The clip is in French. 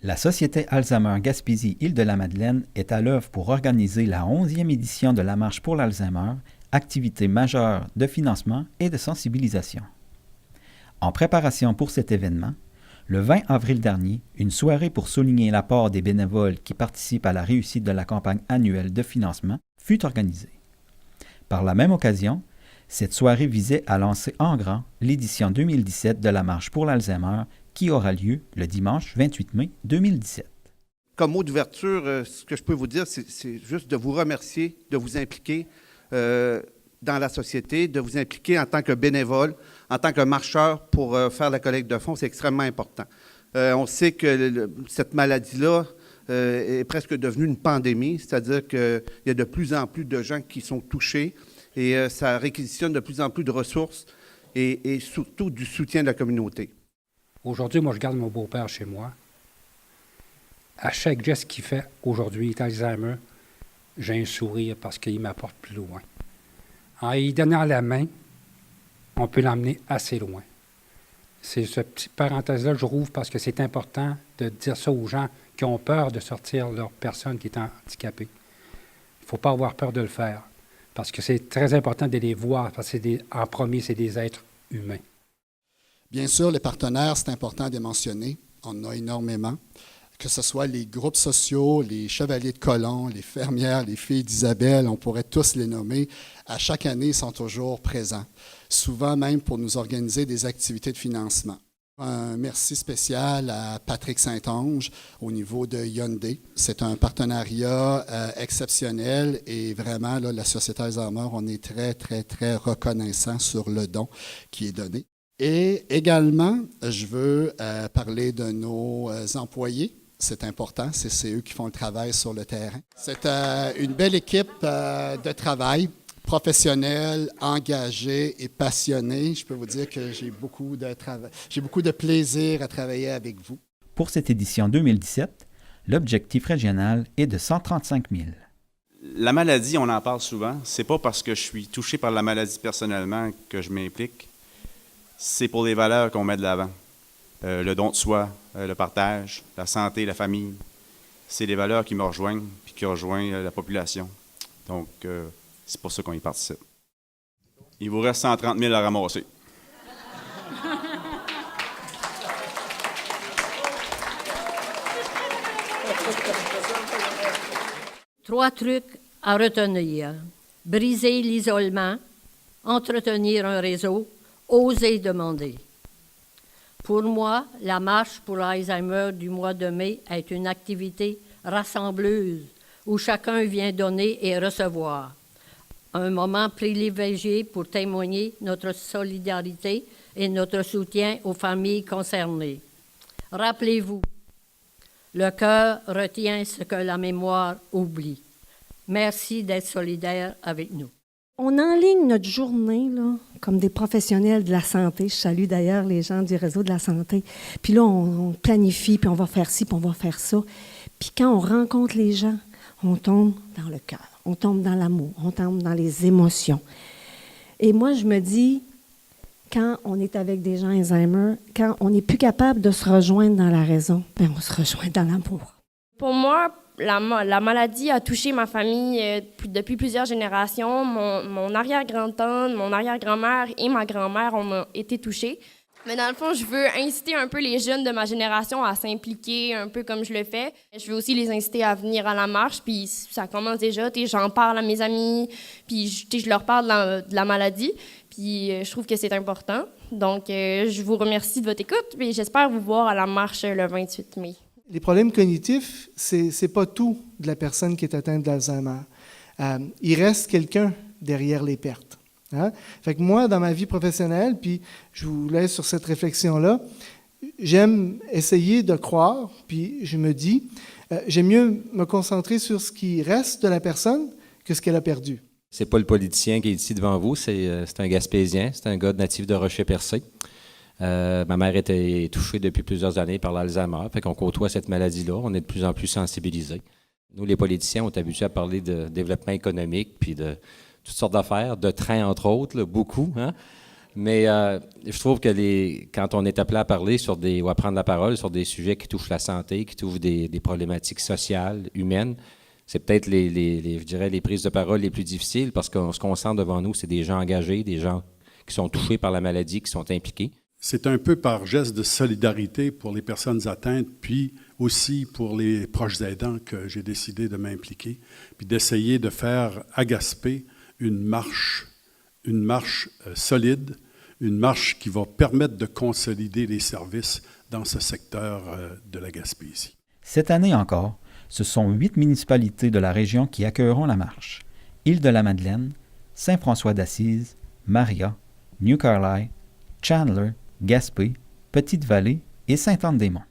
La Société Alzheimer Gaspésie-Île-de-la-Madeleine est à l'œuvre pour organiser la 11e édition de la Marche pour l'Alzheimer, activité majeure de financement et de sensibilisation. En préparation pour cet événement, le 20 avril dernier, une soirée pour souligner l'apport des bénévoles qui participent à la réussite de la campagne annuelle de financement fut organisée. Par la même occasion, cette soirée visait à lancer en grand l'édition 2017 de la Marche pour l'Alzheimer qui aura lieu le dimanche 28 mai 2017. Comme mot d'ouverture, ce que je peux vous dire, c'est juste de vous remercier, de vous impliquer dans la société, de vous impliquer en tant que bénévole, en tant que marcheur pour faire la collecte de fonds. C'est extrêmement important. On sait que cette maladie-là est presque devenue une pandémie, c'est-à-dire qu'il y a de plus en plus de gens qui sont touchés et ça réquisitionne de plus en plus de ressources et surtout du soutien de la communauté. Aujourd'hui, moi, je garde mon beau-père chez moi. À chaque geste qu'il fait aujourd'hui, il est Alzheimer, j'ai un sourire parce qu'il m'apporte plus loin. En y donnant la main, on peut l'emmener assez loin. C'est ce petit parenthèse-là, je trouve, parce que c'est important de dire ça aux gens qui ont peur de sortir leur personne qui est handicapée. Il ne faut pas avoir peur de le faire, parce que c'est très important de les voir, parce que en premier, c'est des êtres humains. Bien sûr, les partenaires, c'est important de les mentionner. On en a énormément. Que ce soit les groupes sociaux, les Chevaliers de Colomb, les Fermières, les Filles d'Isabelle, on pourrait tous les nommer. À chaque année, ils sont toujours présents. Souvent même pour nous organiser des activités de financement. Un merci spécial à Patrick Saint-Onge au niveau de Hyundai. C'est un partenariat exceptionnel et vraiment, là, la Société Alzheimer, on est très, très, très reconnaissant sur le don qui est donné. Et également, je veux parler de nos employés. C'est important, c'est eux qui font le travail sur le terrain. C'est une belle équipe de travail, professionnelle, engagée et passionnée. Je peux vous dire que j'ai beaucoup de plaisir à travailler avec vous. Pour cette édition 2017, l'objectif régional est de 135 000. La maladie, on en parle souvent. C'est pas parce que je suis touché par la maladie personnellement que je m'implique. C'est pour les valeurs qu'on met de l'avant. Le don de soi, le partage, la santé, la famille. C'est les valeurs qui me rejoignent et qui rejoignent la population. Donc, c'est pour ça qu'on y participe. Il vous reste 130 000 à ramasser. Trois trucs à retenir. Briser l'isolement, entretenir un réseau, oser demander. Pour moi, la marche pour l'Alzheimer du mois de mai est une activité rassembleuse où chacun vient donner et recevoir. Un moment privilégié pour témoigner notre solidarité et notre soutien aux familles concernées. Rappelez-vous, le cœur retient ce que la mémoire oublie. Merci d'être solidaire avec nous. On enligne notre journée là, comme des professionnels de la santé. Je salue d'ailleurs les gens du réseau de la santé. Puis là, on planifie, puis on va faire ci, puis on va faire ça. Puis quand on rencontre les gens, on tombe dans le cœur, on tombe dans l'amour, on tombe dans les émotions. Et moi, je me dis, quand on est avec des gens Alzheimer, quand on n'est plus capable de se rejoindre dans la raison, bien, on se rejoint dans l'amour. Pour moi, la maladie a touché ma famille depuis plusieurs générations. Mon arrière-grand-tante, mon arrière-grand-mère et ma grand-mère ont été touchés. Mais dans le fond, je veux inciter un peu les jeunes de ma génération à s'impliquer un peu comme je le fais. Je veux aussi les inciter à venir à la marche, puis ça commence déjà. J'en parle à mes amis, puis je leur parle de la maladie, puis je trouve que c'est important. Donc, je vous remercie de votre écoute, et j'espère vous voir à la marche le 28 mai. Les problèmes cognitifs, c'est pas tout de la personne qui est atteinte d'Alzheimer. Il reste quelqu'un derrière les pertes. Hein? Fait que moi, dans ma vie professionnelle, puis je vous laisse sur cette réflexion-là, j'aime essayer de croire, puis je me dis, j'aime mieux me concentrer sur ce qui reste de la personne que ce qu'elle a perdu. C'est pas le politicien qui est ici devant vous, c'est un Gaspésien, c'est un gars natif de Rocher-Percé. Ma mère était touchée depuis plusieurs années par l'Alzheimer, fait qu'on côtoie cette maladie-là, on est de plus en plus sensibilisés. Nous, les politiciens, on est habitués à parler de développement économique, puis de toutes sortes d'affaires, de trains entre autres, là, beaucoup, hein? Mais je trouve que quand on est appelé à parler ou à prendre la parole sur des sujets qui touchent la santé, qui touchent des problématiques sociales, humaines, c'est peut-être je dirais, les prises de parole les plus difficiles parce que ce qu'on sent devant nous, c'est des gens engagés, des gens qui sont touchés par la maladie, qui sont impliqués. C'est un peu par geste de solidarité pour les personnes atteintes, puis aussi pour les proches aidants que j'ai décidé de m'impliquer, puis d'essayer de faire à Gaspé une marche solide, une marche qui va permettre de consolider les services dans ce secteur de la Gaspésie. Cette année encore, ce sont 8 municipalités de la région qui accueilleront la marche. Île-de-la-Madeleine, Saint-François-d'Assise, Maria, New Carlisle, Chandler, Gaspé, Petite-Vallée et Sainte-Anne-des-Monts.